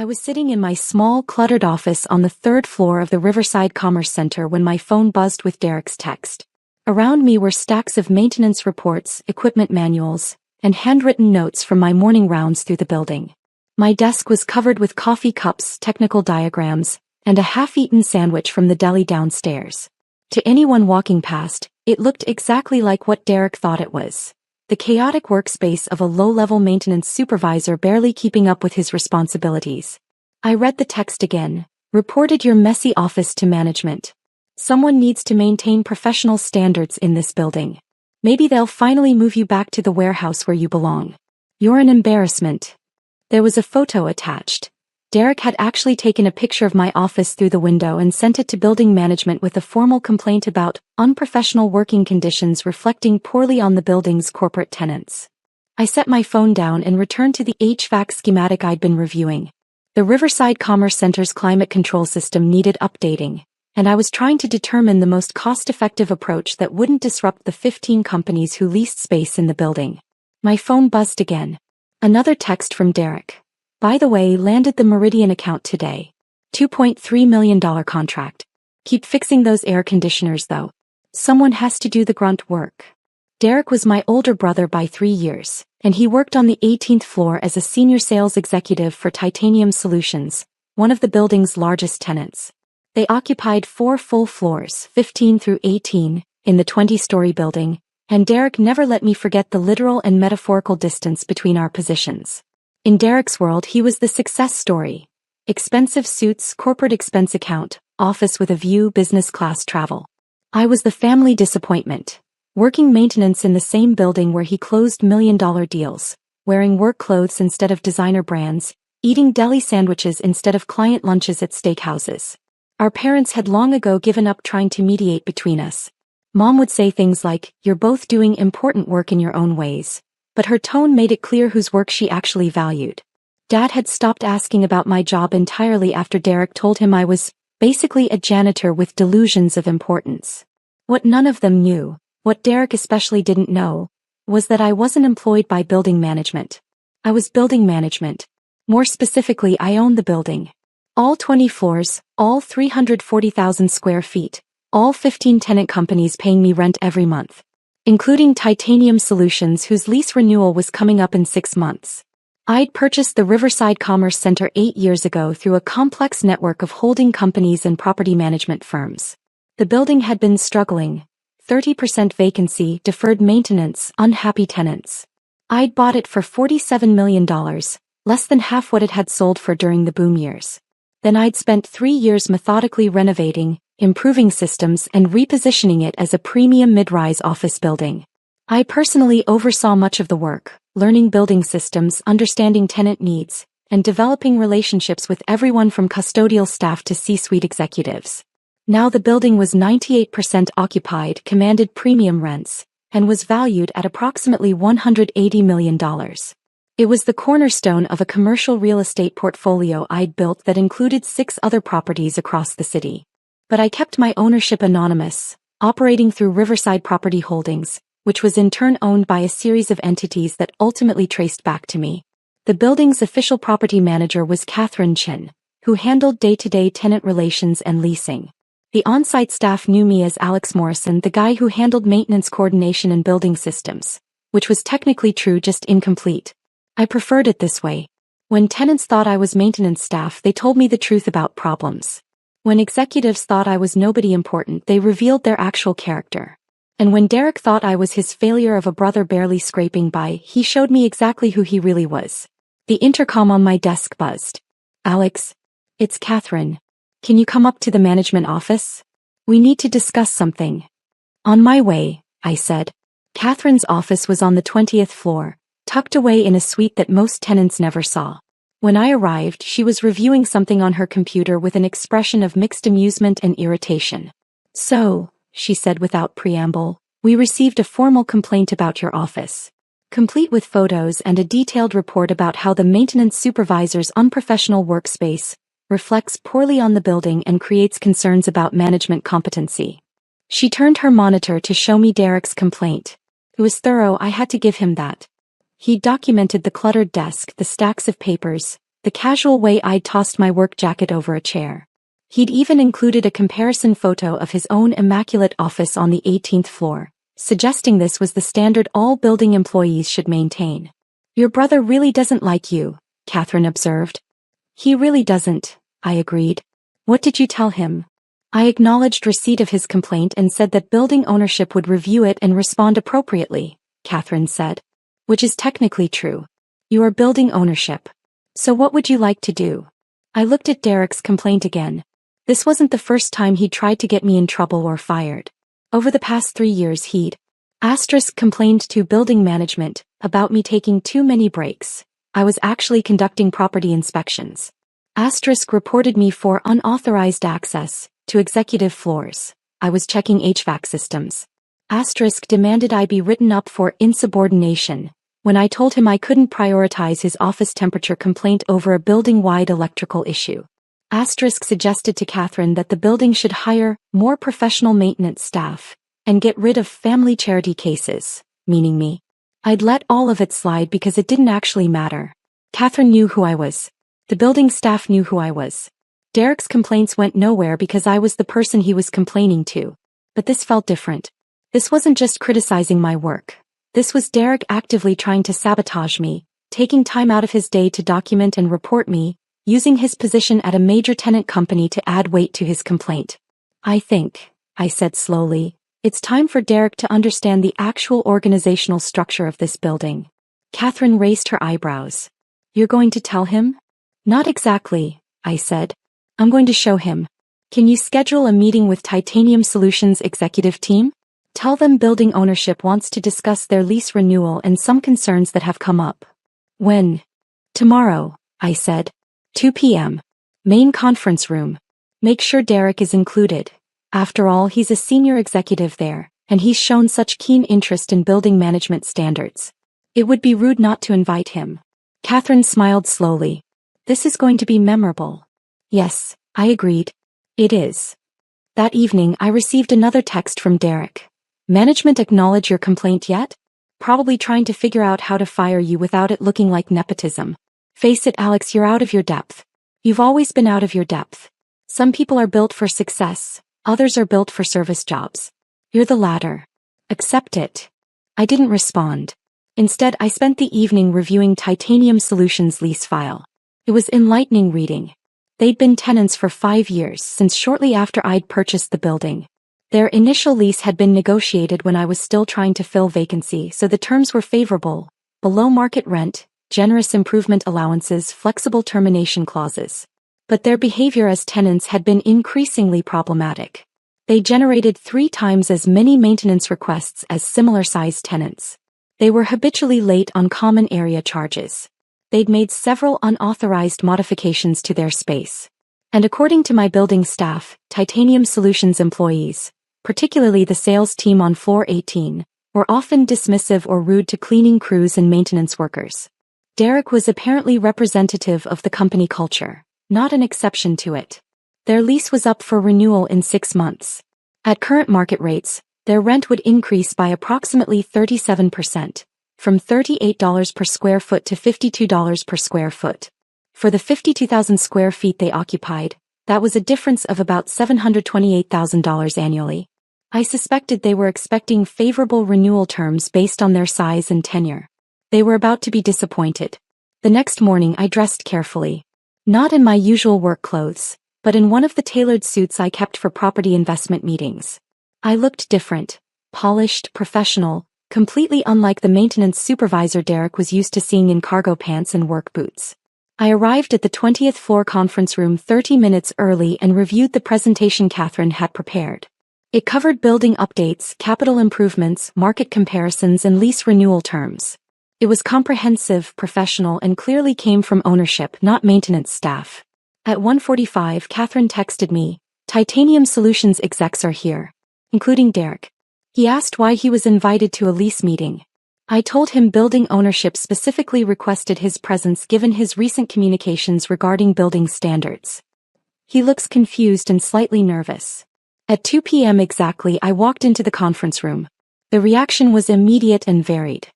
I was sitting in my small, cluttered office on the third floor of the Riverside Commerce Center when my phone buzzed with Derek's text. Around me were stacks of maintenance reports, equipment manuals, and handwritten notes from my morning rounds through the building. My desk was covered with coffee cups, technical diagrams, and a half-eaten sandwich from the deli downstairs. To anyone walking past, it looked exactly like what Derek thought it was. The chaotic workspace of a low-level maintenance supervisor barely keeping up with his responsibilities. I read the text again. Reported your messy office to management. Someone needs to maintain professional standards in this building. Maybe they'll finally move you back to the warehouse where you belong. You're an embarrassment. There was a photo attached. Derek had actually taken a picture of my office through the window and sent it to building management with a formal complaint about unprofessional working conditions reflecting poorly on the building's corporate tenants. I set my phone down and returned to the HVAC schematic I'd been reviewing. The Riverside Commerce Center's climate control system needed updating, and I was trying to determine the most cost-effective approach that wouldn't disrupt the 15 companies who leased space in the building. My phone buzzed again. Another text from Derek. By the way, landed the Meridian account today. $2.3 million contract. Keep fixing those air conditioners though. Someone has to do the grunt work. Derek was my older brother by 3 years, and he worked on the 18th floor as a senior sales executive for Titanium Solutions, one of the building's largest tenants. They occupied 4 full floors, 15 through 18, in the 20-story building, and Derek never let me forget the literal and metaphorical distance between our positions. In Derek's world, he was the success story. Expensive suits, corporate expense account, office with a view, business class travel. I was the family disappointment. Working maintenance in the same building where he closed million-dollar deals, wearing work clothes instead of designer brands, eating deli sandwiches instead of client lunches at steakhouses. Our parents had long ago given up trying to mediate between us. Mom would say things like, "You're both doing important work in your own ways," but her tone made it clear whose work she actually valued. Dad had stopped asking about my job entirely after Derek told him I was basically a janitor with delusions of importance. What none of them knew, what Derek especially didn't know, was that I wasn't employed by building management. I was building management. More specifically, I owned the building. All 20 floors, all 340,000 square feet, all 15 tenant companies paying me rent every month, including Titanium Solutions whose lease renewal was coming up in 6 months. I'd purchased the Riverside Commerce Center 8 years ago through a complex network of holding companies and property management firms. The building had been struggling, 30% vacancy, deferred maintenance, unhappy tenants. I'd bought it for $47 million, less than half what it had sold for during the boom years. Then I'd spent 3 years methodically renovating, improving systems and repositioning it as a premium mid-rise office building. I personally oversaw much of the work, learning building systems, understanding tenant needs, and developing relationships with everyone from custodial staff to C-suite executives. Now the building was 98% occupied, commanded premium rents, and was valued at approximately $180 million. It was the cornerstone of a commercial real estate portfolio I'd built that included 6 other properties across the city. But I kept my ownership anonymous, operating through Riverside Property Holdings, which was in turn owned by a series of entities that ultimately traced back to me. The building's official property manager was Catherine Chin, who handled day-to-day tenant relations and leasing. The on-site staff knew me as Alex Morrison, the guy who handled maintenance coordination and building systems, which was technically true, just incomplete. I preferred it this way. When tenants thought I was maintenance staff, they told me the truth about problems. When executives thought I was nobody important, they revealed their actual character. And when Derek thought I was his failure of a brother barely scraping by, he showed me exactly who he really was. The intercom on my desk buzzed. "Alex, it's Catherine. Can you come up to the management office? We need to discuss something." "On my way," I said. Catherine's office was on the 20th floor, tucked away in a suite that most tenants never saw. When I arrived, she was reviewing something on her computer with an expression of mixed amusement and irritation. "So," she said without preamble, "we received a formal complaint about your office. Complete with photos and a detailed report about how the maintenance supervisor's unprofessional workspace reflects poorly on the building and creates concerns about management competency." She turned her monitor to show me Derek's complaint. It was thorough, I had to give him that. He documented the cluttered desk, the stacks of papers, the casual way I'd tossed my work jacket over a chair. He'd even included a comparison photo of his own immaculate office on the 18th floor, suggesting this was the standard all building employees should maintain. "Your brother really doesn't like you," Catherine observed. "He really doesn't," I agreed. "What did you tell him?" I acknowledged receipt of his complaint and said that building ownership would review it and respond appropriately, Catherine said. "Which is technically true. You are building ownership. So what would you like to do?" I looked at Derek's complaint again. This wasn't the first time he'd tried to get me in trouble or fired. Over the past 3 years he'd complained to building management about me taking too many breaks. I was actually conducting property inspections. Reported me for unauthorized access to executive floors. I was checking HVAC systems. Demanded I be written up for insubordination when I told him I couldn't prioritize his office temperature complaint over a building-wide electrical issue. Suggested to Catherine that the building should hire more professional maintenance staff and get rid of family charity cases, meaning me. I'd let all of it slide because it didn't actually matter. Catherine knew who I was. The building staff knew who I was. Derek's complaints went nowhere because I was the person he was complaining to. But this felt different. This wasn't just criticizing my work. This was Derek actively trying to sabotage me, taking time out of his day to document and report me, using his position at a major tenant company to add weight to his complaint. "I think," I said slowly, "it's time for Derek to understand the actual organizational structure of this building." Catherine raised her eyebrows. "You're going to tell him?" "Not exactly," I said. "I'm going to show him. Can you schedule a meeting with Titanium Solutions executive team? Tell them building ownership wants to discuss their lease renewal and some concerns that have come up." "When?" "Tomorrow," I said. 2 p.m. Main conference room. Make sure Derek is included. After all, he's a senior executive there, and he's shown such keen interest in building management standards. It would be rude not to invite him. Catherine smiled slowly. "This is going to be memorable." "Yes," I agreed. "It is." That evening I received another text from Derek. "Management acknowledge your complaint yet? Probably trying to figure out how to fire you without it looking like nepotism. Face it, Alex, you're out of your depth. You've always been out of your depth. Some people are built for success, others are built for service jobs. You're the latter. Accept it." I didn't respond. Instead, I spent the evening reviewing Titanium Solutions' lease file. It was enlightening reading. They'd been tenants for 5 years, since shortly after I'd purchased the building. Their initial lease had been negotiated when I was still trying to fill vacancy, so the terms were favorable: below market rent, generous improvement allowances, flexible termination clauses. But their behavior as tenants had been increasingly problematic. They generated 3 times as many maintenance requests as similar-sized tenants. They were habitually late on common area charges. They'd made several unauthorized modifications to their space. And according to my building staff, Titanium Solutions employees, particularly the sales team on floor 18, were often dismissive or rude to cleaning crews and maintenance workers. Derek was apparently representative of the company culture, not an exception to it. Their lease was up for renewal in 6 months. At current market rates, their rent would increase by approximately 37%, from $38 per square foot to $52 per square foot. For the 52,000 square feet they occupied, that was a difference of about $728,000 annually. I suspected they were expecting favorable renewal terms based on their size and tenure. They were about to be disappointed. The next morning I dressed carefully. Not in my usual work clothes, but in one of the tailored suits I kept for property investment meetings. I looked different, polished, professional, completely unlike the maintenance supervisor Derek was used to seeing in cargo pants and work boots. I arrived at the 20th floor conference room 30 minutes early and reviewed the presentation Catherine had prepared. It covered building updates, capital improvements, market comparisons, and lease renewal terms. It was comprehensive, professional, and clearly came from ownership, not maintenance staff. At 1:45, Catherine texted me, "Titanium Solutions execs are here, including Derek." He asked why he was invited to a lease meeting. I told him building ownership specifically requested his presence given his recent communications regarding building standards. He looks confused and slightly nervous. At 2 p.m. exactly, I walked into the conference room. The reaction was immediate and varied.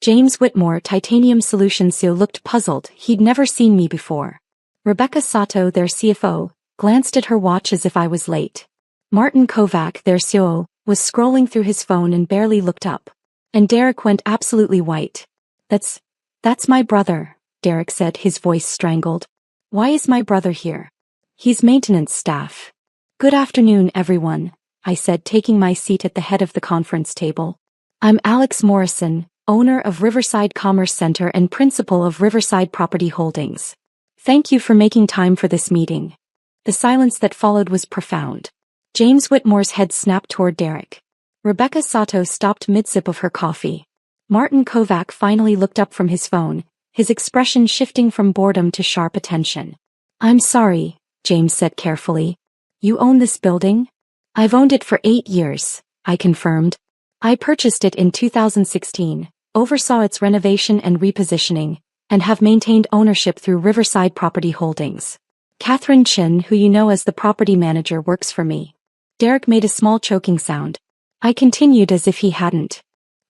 James Whitmore, Titanium Solutions CEO, looked puzzled. He'd never seen me before. Rebecca Sato, their CFO, glanced at her watch as if I was late. Martin Kovac, their COO, was scrolling through his phone and barely looked up. And Derek went absolutely white. That's my brother, Derek said, his voice strangled. Why is my brother here? He's maintenance staff. Good afternoon, everyone, I said, taking my seat at the head of the conference table. I'm Alex Morrison, owner of Riverside Commerce Center and principal of Riverside Property Holdings. Thank you for making time for this meeting. The silence that followed was profound. James Whitmore's head snapped toward Derek. Rebecca Sato stopped mid-sip of her coffee. Martin Kovac finally looked up from his phone, his expression shifting from boredom to sharp attention. I'm sorry, James said carefully. You own this building? I've owned it for 8 years, I confirmed. I purchased it in 2016, oversaw its renovation and repositioning, and have maintained ownership through Riverside Property Holdings. Catherine Chin, who you know as the property manager, works for me. Derek made a small choking sound. I continued as if he hadn't.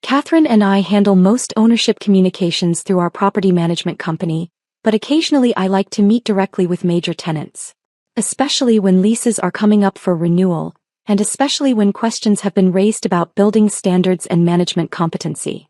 Catherine and I handle most ownership communications through our property management company, but occasionally I like to meet directly with major tenants. Especially when leases are coming up for renewal, and especially when questions have been raised about building standards and management competency.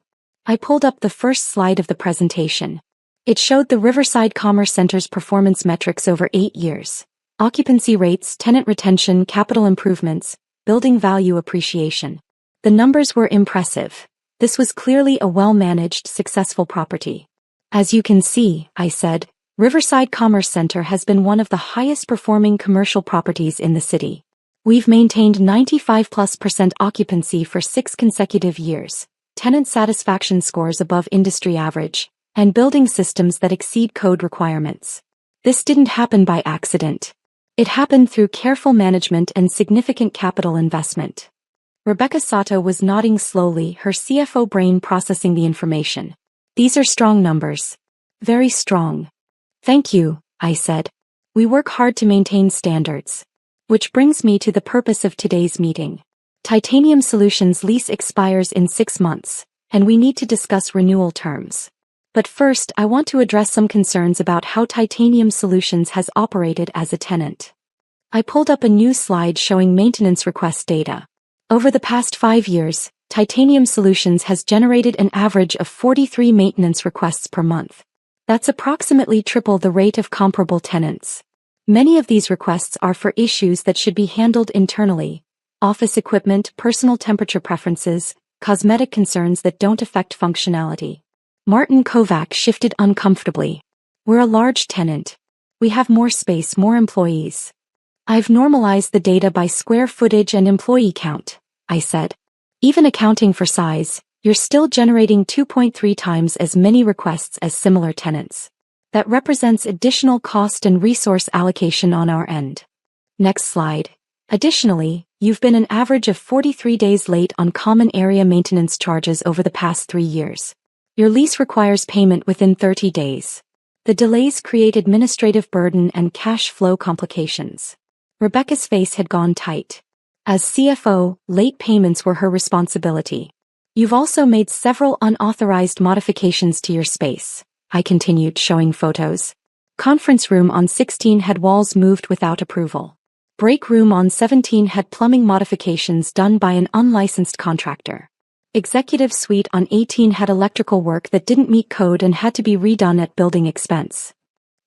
I pulled up the first slide of the presentation. It showed the Riverside Commerce Center's performance metrics over 8 years. Occupancy rates, tenant retention, capital improvements, building value appreciation. The numbers were impressive. This was clearly a well-managed, successful property. As you can see, I said, Riverside Commerce Center has been one of the highest-performing commercial properties in the city. We've maintained 95+% occupancy for 6 consecutive years, tenant satisfaction scores above industry average, and building systems that exceed code requirements. This didn't happen by accident. It happened through careful management and significant capital investment. Rebecca Sato was nodding slowly, her CFO brain processing the information. These are strong numbers. Very strong. Thank you, I said. We work hard to maintain standards. Which brings me to the purpose of today's meeting. Titanium Solutions lease expires in 6 months, and we need to discuss renewal terms. But first, I want to address some concerns about how Titanium Solutions has operated as a tenant. I pulled up a new slide showing maintenance request data. Over the past 5 years, Titanium Solutions has generated an average of 43 maintenance requests per month. That's approximately triple the rate of comparable tenants. Many of these requests are for issues that should be handled internally: office equipment, personal temperature preferences, cosmetic concerns that don't affect functionality. Martin Kovac shifted uncomfortably. We're a large tenant. We have more space, more employees. I've normalized the data by square footage and employee count, I said. Even accounting for size, you're still generating 2.3 times as many requests as similar tenants. That represents additional cost and resource allocation on our end. Next slide. Additionally, you've been an average of 43 days late on common area maintenance charges over the past 3 years. Your lease requires payment within 30 days. The delays create administrative burden and cash flow complications. Rebecca's face had gone tight. As CFO, late payments were her responsibility. You've also made several unauthorized modifications to your space, I continued, showing photos. Conference room on 16 had walls moved without approval. Break room on 17 had plumbing modifications done by an unlicensed contractor. Executive suite on 18 had electrical work that didn't meet code and had to be redone at building expense.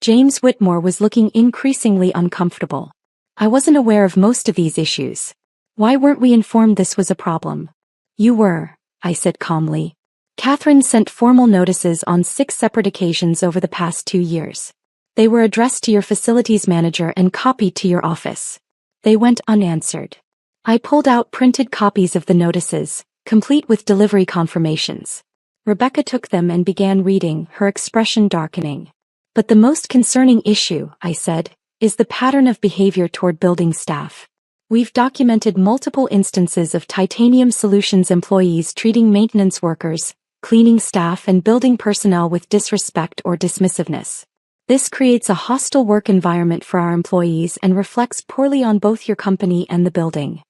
James Whitmore was looking increasingly uncomfortable. I wasn't aware of most of these issues. Why weren't we informed this was a problem? You were, I said calmly. Catherine sent formal notices on 6 separate occasions over the past 2 years. They were addressed to your facilities manager and copied to your office. They went unanswered. I pulled out printed copies of the notices, complete with delivery confirmations. Rebecca took them and began reading, her expression darkening. But the most concerning issue, I said, is the pattern of behavior toward building staff. We've documented multiple instances of Titanium Solutions employees treating maintenance workers, cleaning staff and building personnel with disrespect or dismissiveness. This creates a hostile work environment for our employees and reflects poorly on both your company and the building.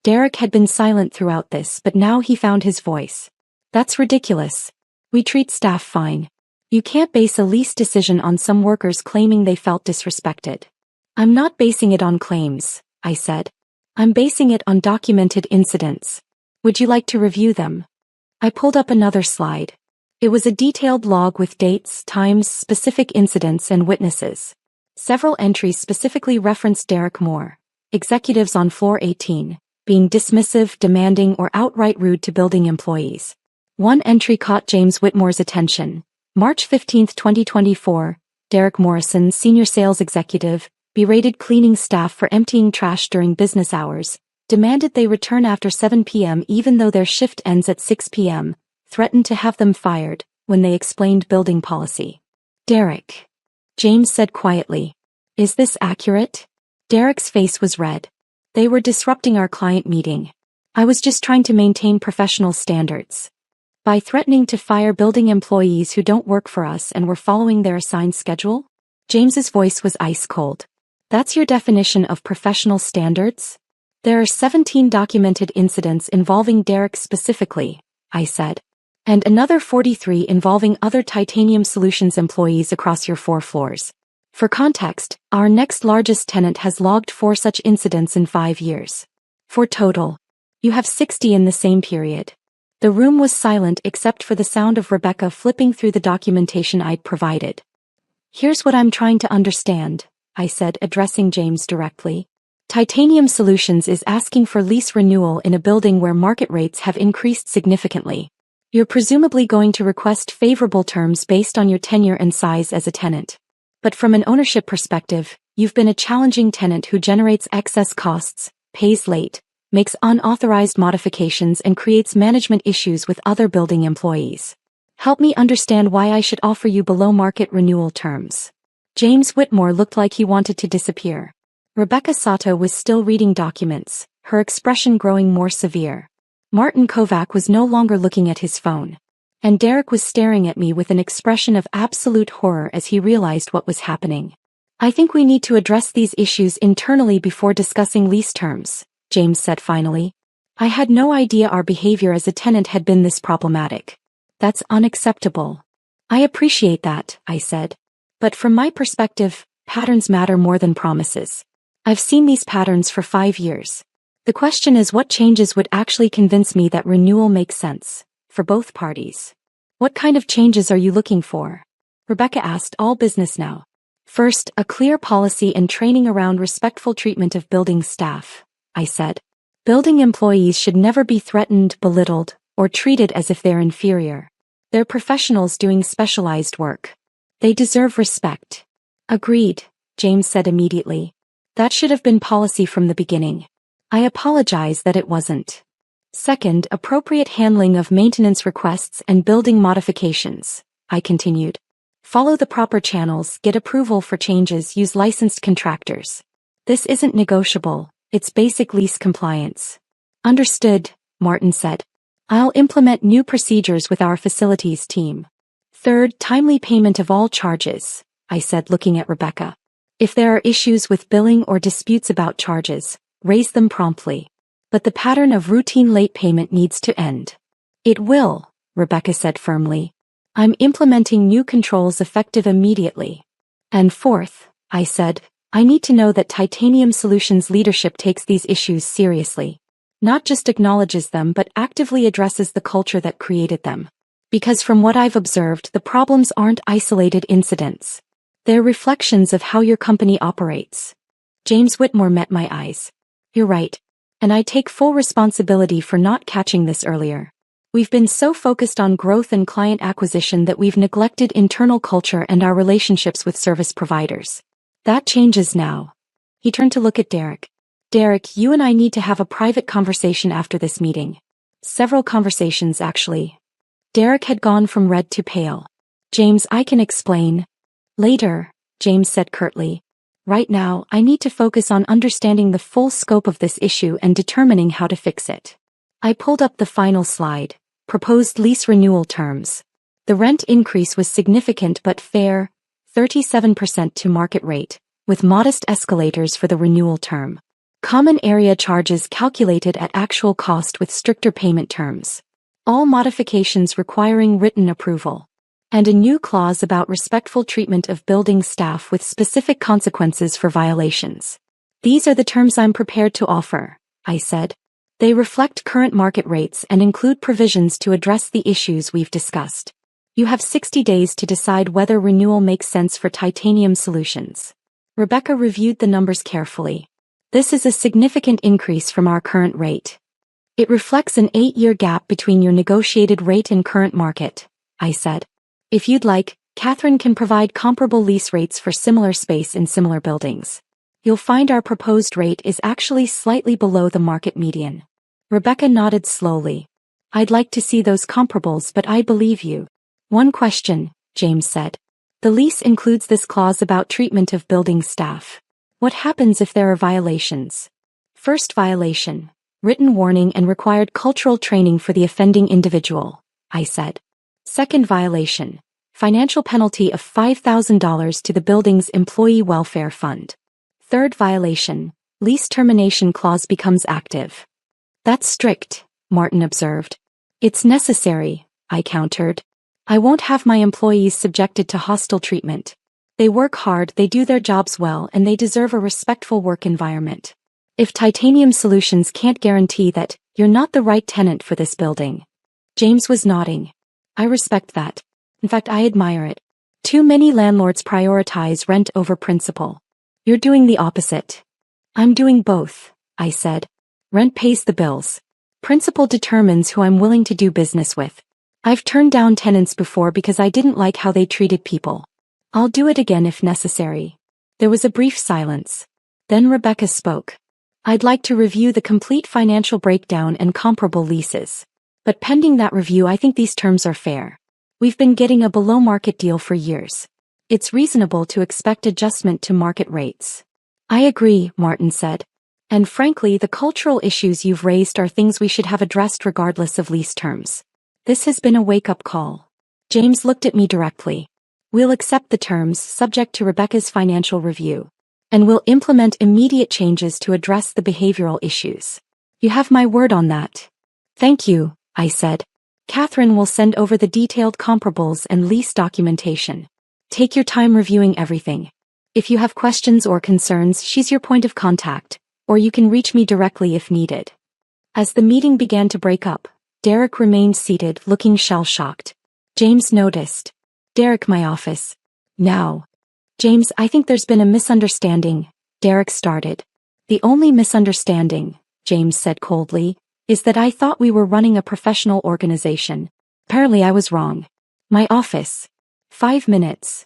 Derek had been silent throughout this, but now he found his voice. That's ridiculous. We treat staff fine. You can't base a lease decision on some workers claiming they felt disrespected. I'm not basing it on claims, I said. I'm basing it on documented incidents. Would you like to review them? I pulled up another slide. It was a detailed log with dates, times, specific incidents, and witnesses. Several entries specifically referenced Derek Moore, executives on floor 18, being dismissive, demanding, or outright rude to building employees. One entry caught James Whitmore's attention. March 15, 2024, Derek Morrison, senior sales executive, berated cleaning staff for emptying trash during business hours, demanded they return after 7 p.m. even though their shift ends at 6 p.m., threatened to have them fired when they explained building policy. Derek. James said quietly. Is this accurate? Derek's face was red. They were disrupting our client meeting. I was just trying to maintain professional standards. By threatening to fire building employees who don't work for us and were following their assigned schedule? James's voice was ice cold. That's your definition of professional standards? There are 17 documented incidents involving Derek specifically, I said. And another 43 involving other Titanium Solutions employees across your 4 floors. For context, our next largest tenant has logged 4 such incidents in 5 years. For total, you have 60 in the same period. The room was silent except for the sound of Rebecca flipping through the documentation I'd provided. Here's what I'm trying to understand, I said, addressing James directly. Titanium Solutions is asking for lease renewal in a building where market rates have increased significantly. You're presumably going to request favorable terms based on your tenure and size as a tenant. But from an ownership perspective, you've been a challenging tenant who generates excess costs, pays late, makes unauthorized modifications, and creates management issues with other building employees. Help me understand why I should offer you below-market renewal terms. James Whitmore looked like he wanted to disappear. Rebecca Sato was still reading documents, her expression growing more severe. Martin Kovac was no longer looking at his phone. And Derek was staring at me with an expression of absolute horror as he realized what was happening. I think we need to address these issues internally before discussing lease terms, James said finally. I had no idea our behavior as a tenant had been this problematic. That's unacceptable. I appreciate that, I said. But from my perspective, patterns matter more than promises. I've seen these patterns for 5 years. The question is what changes would actually convince me that renewal makes sense, for both parties. What kind of changes are you looking for? Rebecca asked, all business now. First, a clear policy and training around respectful treatment of building staff, I said. Building employees should never be threatened, belittled, or treated as if they're inferior. They're professionals doing specialized work. They deserve respect. Agreed, James said immediately. That should have been policy from the beginning. I apologize that it wasn't. Second, appropriate handling of maintenance requests and building modifications, I continued. Follow the proper channels, get approval for changes, use licensed contractors. This isn't negotiable, it's basic lease compliance. Understood, Martin said. I'll implement new procedures with our facilities team. Third, timely payment of all charges, I said, looking at Rebecca. If there are issues with billing or disputes about charges, raise them promptly. But the pattern of routine late payment needs to end. It will, Rebecca said firmly. I'm implementing new controls effective immediately. And fourth, I said, I need to know that Titanium Solutions leadership takes these issues seriously. Not just acknowledges them but actively addresses the culture that created them. Because from what I've observed, the problems aren't isolated incidents. They're reflections of how your company operates. James Whitmore met my eyes. You're right. And I take full responsibility for not catching this earlier. We've been so focused on growth and client acquisition that we've neglected internal culture and our relationships with service providers. That changes now. He turned to look at Derek. Derek, you and I need to have a private conversation after this meeting. Several conversations, actually. Derek had gone from red to pale. James, I can explain. Later, James said curtly. Right now, I need to focus on understanding the full scope of this issue and determining how to fix it. I pulled up the final slide. Proposed lease renewal terms. The rent increase was significant but fair, 37% to market rate, with modest escalators for the renewal term. Common area charges calculated at actual cost with stricter payment terms. All modifications requiring written approval. And a new clause about respectful treatment of building staff with specific consequences for violations. These are the terms I'm prepared to offer, I said. They reflect current market rates and include provisions to address the issues we've discussed. You have 60 days to decide whether renewal makes sense for Titanium Solutions. Rebecca reviewed the numbers carefully. This is a significant increase from our current rate. It reflects an 8-year gap between your negotiated rate and current market, I said. If you'd like, Catherine can provide comparable lease rates for similar space in similar buildings. You'll find our proposed rate is actually slightly below the market median. Rebecca nodded slowly. I'd like to see those comparables, but I believe you. One question, James said. The lease includes this clause about treatment of building staff. What happens if there are violations? First violation, written warning and required cultural training for the offending individual, I said. Second violation, financial penalty of $5,000 to the building's employee welfare fund. Third violation, lease termination clause becomes active. That's strict, Martin observed. It's necessary, I countered. I won't have my employees subjected to hostile treatment. They work hard, they do their jobs well, and they deserve a respectful work environment. If Titanium Solutions can't guarantee that, you're not the right tenant for this building. James was nodding. I respect that. In fact, I admire it. Too many landlords prioritize rent over principal. You're doing the opposite. I'm doing both, I said. Rent pays the bills. Principal determines who I'm willing to do business with. I've turned down tenants before because I didn't like how they treated people. I'll do it again if necessary. There was a brief silence. Then Rebecca spoke. I'd like to review the complete financial breakdown and comparable leases. But pending that review, I think these terms are fair. We've been getting a below-market deal for years. It's reasonable to expect adjustment to market rates. I agree, Martin said. And frankly, the cultural issues you've raised are things we should have addressed regardless of lease terms. This has been a wake-up call. James looked at me directly. We'll accept the terms subject to Rebecca's financial review. And we'll implement immediate changes to address the behavioral issues. You have my word on that. Thank you, I said. Catherine will send over the detailed comparables and lease documentation. Take your time reviewing everything. If you have questions or concerns, she's your point of contact, or you can reach me directly if needed. As the meeting began to break up, Derek remained seated, looking shell-shocked. James noticed. Derek, my office. Now. James, I think there's been a misunderstanding, Derek started. The only misunderstanding, James said coldly, is that I thought we were running a professional organization. Apparently I was wrong. My office. 5 minutes.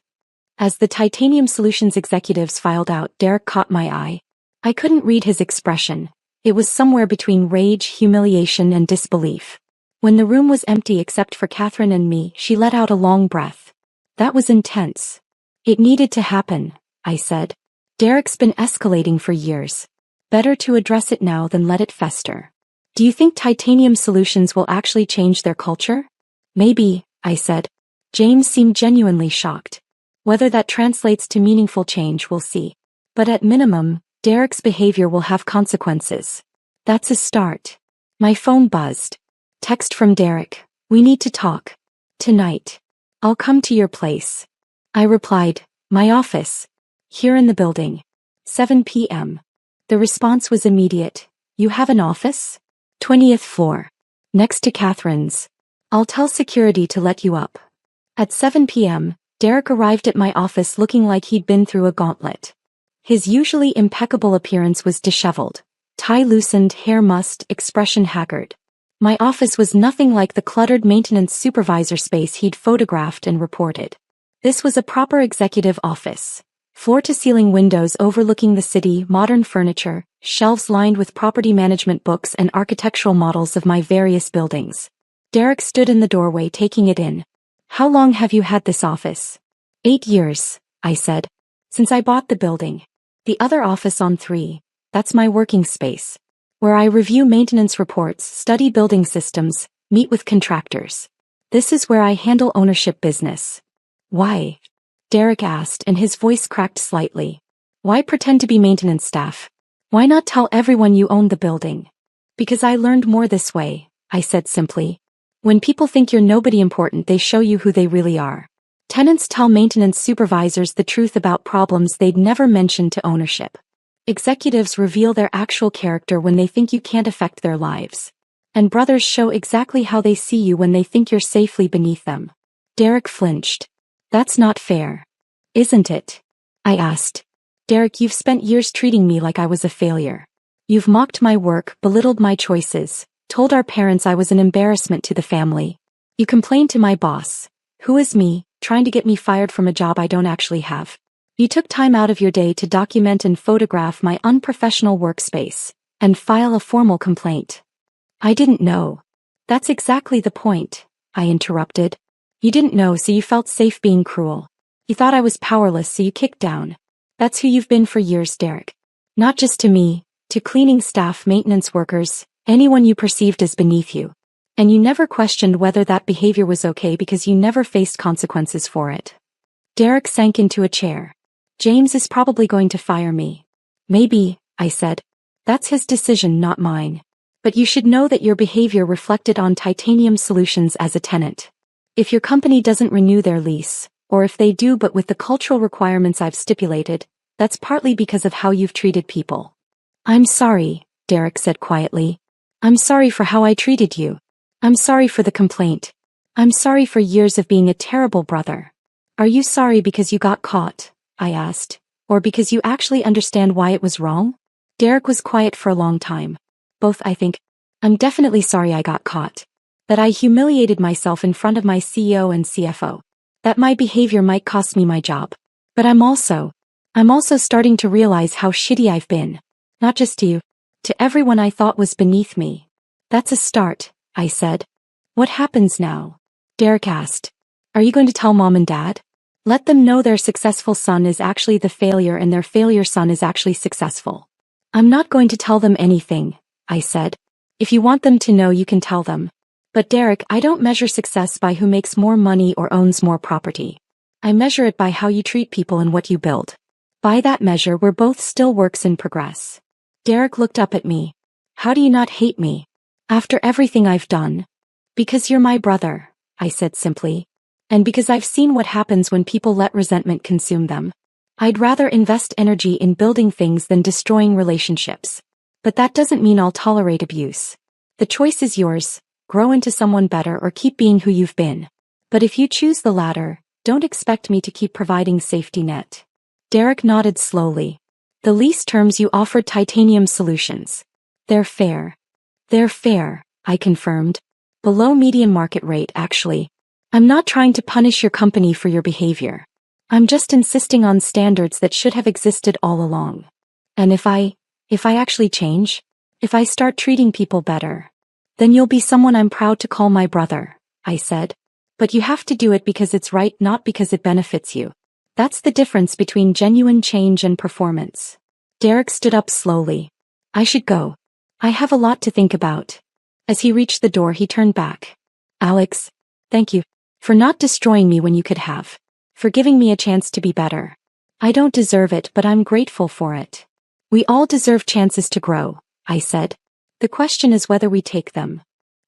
As the Titanium Solutions executives filed out, Derek caught my eye. I couldn't read his expression. It was somewhere between rage, humiliation, and disbelief. When the room was empty except for Catherine and me, she let out a long breath. That was intense. It needed to happen, I said. Derek's been escalating for years. Better to address it now than let it fester. Do you think Titanium Solutions will actually change their culture? Maybe, I said. James seemed genuinely shocked. Whether that translates to meaningful change, we'll see. But at minimum, Derek's behavior will have consequences. That's a start. My phone buzzed. Text from Derek. We need to talk. Tonight. I'll come to your place. I replied, my office. Here in the building. 7 p.m. The response was immediate. You have an office? 20th floor. Next to Catherine's. I'll tell security to let you up. At 7 p.m., Derek arrived at my office looking like he'd been through a gauntlet. His usually impeccable appearance was disheveled. Tie loosened, hair mussed, expression haggard. My office was nothing like the cluttered maintenance supervisor space he'd photographed and reported. This was a proper executive office. Floor-to-ceiling windows overlooking the city, modern furniture, shelves lined with property management books and architectural models of my various buildings. Derek stood in the doorway taking it in. How long have you had this office? 8 years, I said. Since I bought the building. The other office on 3, that's my working space. Where I review maintenance reports, study building systems, meet with contractors. This is where I handle ownership business. Why? Derek asked, and his voice cracked slightly. Why pretend to be maintenance staff? Why not tell everyone you own the building? Because I learned more this way, I said simply. When people think you're nobody important, they show you who they really are. Tenants tell maintenance supervisors the truth about problems they'd never mention to ownership. Executives reveal their actual character when they think you can't affect their lives. And brothers show exactly how they see you when they think you're safely beneath them. Derek flinched. That's not fair. Isn't it? I asked. Derek, you've spent years treating me like I was a failure. You've mocked my work, belittled my choices, told our parents I was an embarrassment to the family. You complained to my boss, who is me, trying to get me fired from a job I don't actually have. You took time out of your day to document and photograph my unprofessional workspace, and file a formal complaint. I didn't know. That's exactly the point, I interrupted. You didn't know, so you felt safe being cruel. You thought I was powerless, so you kicked down. That's who you've been for years, Derek. Not just to me, to cleaning staff, maintenance workers, anyone you perceived as beneath you. And you never questioned whether that behavior was okay because you never faced consequences for it. Derek sank into a chair. James is probably going to fire me. Maybe, I said. That's his decision, not mine. But you should know that your behavior reflected on Titanium Solutions as a tenant. If your company doesn't renew their lease, or if they do but with the cultural requirements I've stipulated, that's partly because of how you've treated people. I'm sorry, Derek said quietly. I'm sorry for how I treated you. I'm sorry for the complaint. I'm sorry for years of being a terrible brother. Are you sorry because you got caught? I asked. Or because you actually understand why it was wrong? Derek was quiet for a long time. Both, I think. I'm definitely sorry I got caught. That I humiliated myself in front of my CEO and CFO. That my behavior might cost me my job. But I'm also starting to realize how shitty I've been. Not just to you. To everyone I thought was beneath me. That's a start, I said. What happens now? Derek asked. Are you going to tell mom and dad? Let them know their successful son is actually the failure and their failure son is actually successful. I'm not going to tell them anything, I said. If you want them to know, you can tell them. But Derek, I don't measure success by who makes more money or owns more property. I measure it by how you treat people and what you build. By that measure, we're both still works in progress. Derek looked up at me. How do you not hate me? After everything I've done? Because you're my brother, I said simply. And because I've seen what happens when people let resentment consume them. I'd rather invest energy in building things than destroying relationships. But that doesn't mean I'll tolerate abuse. The choice is yours, grow into someone better or keep being who you've been. But if you choose the latter, don't expect me to keep providing safety net. Derek nodded slowly. The lease terms you offered Titanium Solutions. They're fair. They're fair, I confirmed. Below median market rate, actually. I'm not trying to punish your company for your behavior. I'm just insisting on standards that should have existed all along. And if I actually change, if I start treating people better, then you'll be someone I'm proud to call my brother, I said. But you have to do it because it's right, not because it benefits you. That's the difference between genuine change and performance. Derek stood up slowly. I should go. I have a lot to think about. As he reached the door, he turned back. Alex, thank you for not destroying me when you could have. For giving me a chance to be better. I don't deserve it, but I'm grateful for it. We all deserve chances to grow, I said. The question is whether we take them.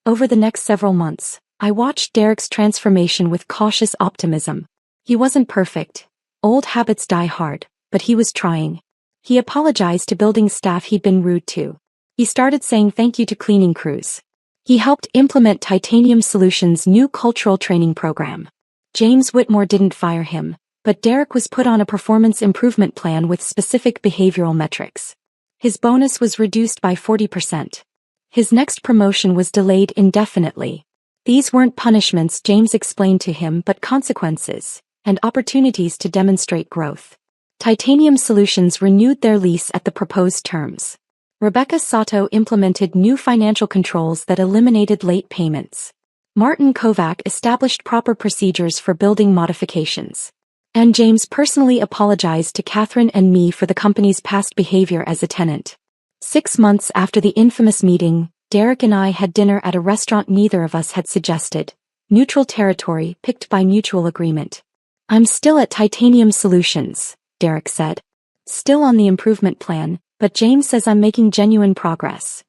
Over the next several months, I watched Derek's transformation with cautious optimism. He wasn't perfect. Old habits die hard, but he was trying. He apologized to building staff he'd been rude to. He started saying thank you to cleaning crews. He helped implement Titanium Solutions' new cultural training program. James Whitmore didn't fire him, but Derek was put on a performance improvement plan with specific behavioral metrics. His bonus was reduced by 40%. His next promotion was delayed indefinitely. These weren't punishments, James explained to him, but consequences, and opportunities to demonstrate growth. Titanium Solutions renewed their lease at the proposed terms. Rebecca Sato implemented new financial controls that eliminated late payments. Martin Kovac established proper procedures for building modifications. And James personally apologized to Catherine and me for the company's past behavior as a tenant. 6 months after the infamous meeting, Derek and I had dinner at a restaurant neither of us had suggested. Neutral territory picked by mutual agreement. I'm still at Titanium Solutions, Derek said. Still on the improvement plan, but James says I'm making genuine progress.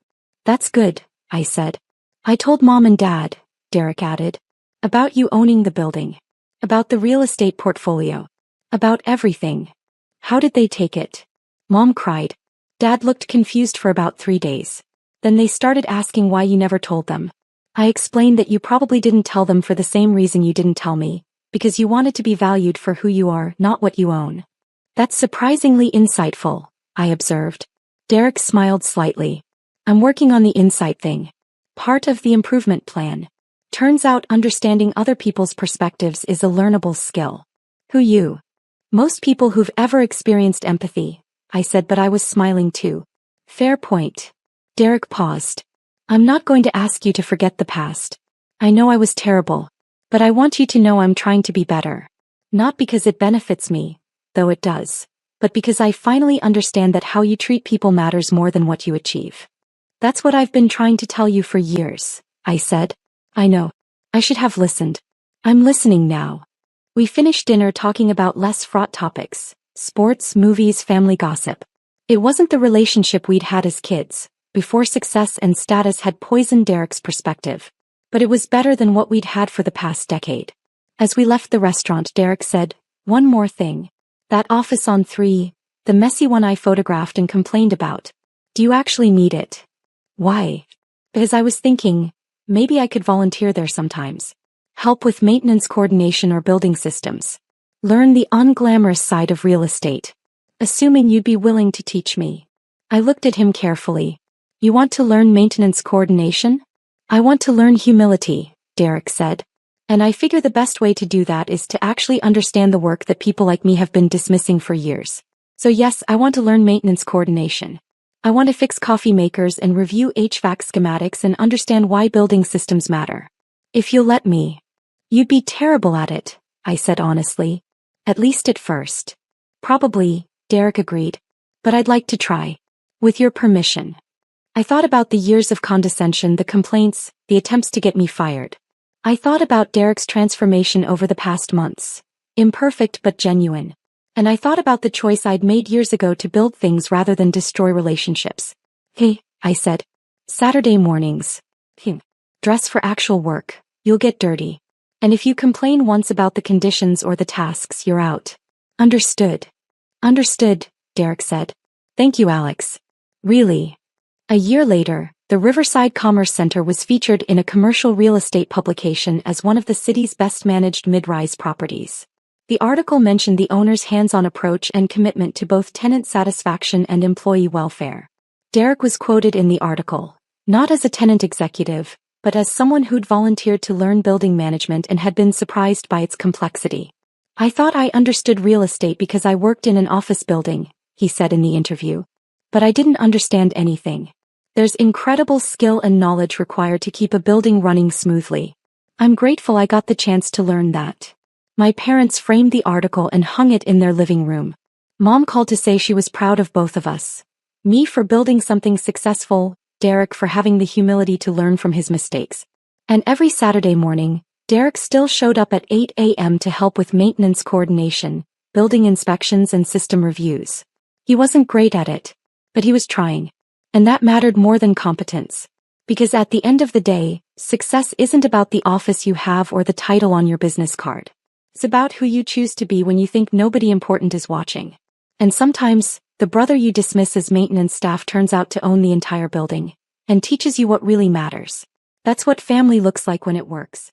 That's good, I said. I told Mom and Dad, Derek added. About you owning the building. About the real estate portfolio. About everything. How did they take it? Mom cried. Dad looked confused for about 3 days. Then they started asking why you never told them. I explained that you probably didn't tell them for the same reason you didn't tell me, because you wanted to be valued for who you are, not what you own. That's surprisingly insightful, I observed. Derek smiled slightly. I'm working on the insight thing. Part of the improvement plan. Turns out understanding other people's perspectives is a learnable skill. Who you? Most people who've ever experienced empathy, I said, but I was smiling too. Fair point. Derek paused. I'm not going to ask you to forget the past. I know I was terrible. But I want you to know I'm trying to be better. Not because it benefits me, though it does, but because I finally understand that how you treat people matters more than what you achieve. That's what I've been trying to tell you for years, I said. I know. I should have listened. I'm listening now. We finished dinner talking about less fraught topics, sports, movies, family gossip. It wasn't the relationship we'd had as kids, before success and status had poisoned Derek's perspective. But it was better than what we'd had for the past decade. As we left the restaurant, Derek said, one more thing. That office on 3, the messy one I photographed and complained about. Do you actually need it? Why? Because I was thinking, maybe I could volunteer there sometimes. Help with maintenance coordination or building systems. Learn the unglamorous side of real estate. Assuming you'd be willing to teach me. I looked at him carefully. You want to learn maintenance coordination? I want to learn humility, Derek said. And I figure the best way to do that is to actually understand the work that people like me have been dismissing for years. So yes, I want to learn maintenance coordination. I want to fix coffee makers and review HVAC schematics and understand why building systems matter. If you'll let me. You'd be terrible at it, I said honestly. At least at first. Probably, Derek agreed. But I'd like to try. With your permission. I thought about the years of condescension, the complaints, the attempts to get me fired. I thought about Derek's transformation over the past months. Imperfect but genuine. And I thought about the choice I'd made years ago to build things rather than destroy relationships. Hey, I said. Saturday mornings. Dress for actual work. You'll get dirty. And if you complain once about the conditions or the tasks, you're out. Understood. Understood, Derek said. Thank you, Alex. Really. A year later, the Riverside Commerce Center was featured in a commercial real estate publication as one of the city's best-managed mid-rise properties. The article mentioned the owner's hands-on approach and commitment to both tenant satisfaction and employee welfare. Derek was quoted in the article, not as a tenant executive, but as someone who'd volunteered to learn building management and had been surprised by its complexity. I thought I understood real estate because I worked in an office building, he said in the interview. But I didn't understand anything. There's incredible skill and knowledge required to keep a building running smoothly. I'm grateful I got the chance to learn that. My parents framed the article and hung it in their living room. Mom called to say she was proud of both of us. Me for building something successful, Derek for having the humility to learn from his mistakes. And every Saturday morning, Derek still showed up at 8 a.m. to help with maintenance coordination, building inspections and system reviews. He wasn't great at it, but he was trying. And that mattered more than competence. Because at the end of the day, success isn't about the office you have or the title on your business card. It's about who you choose to be when you think nobody important is watching. And sometimes, the brother you dismiss as maintenance staff turns out to own the entire building, and teaches you what really matters. That's what family looks like when it works.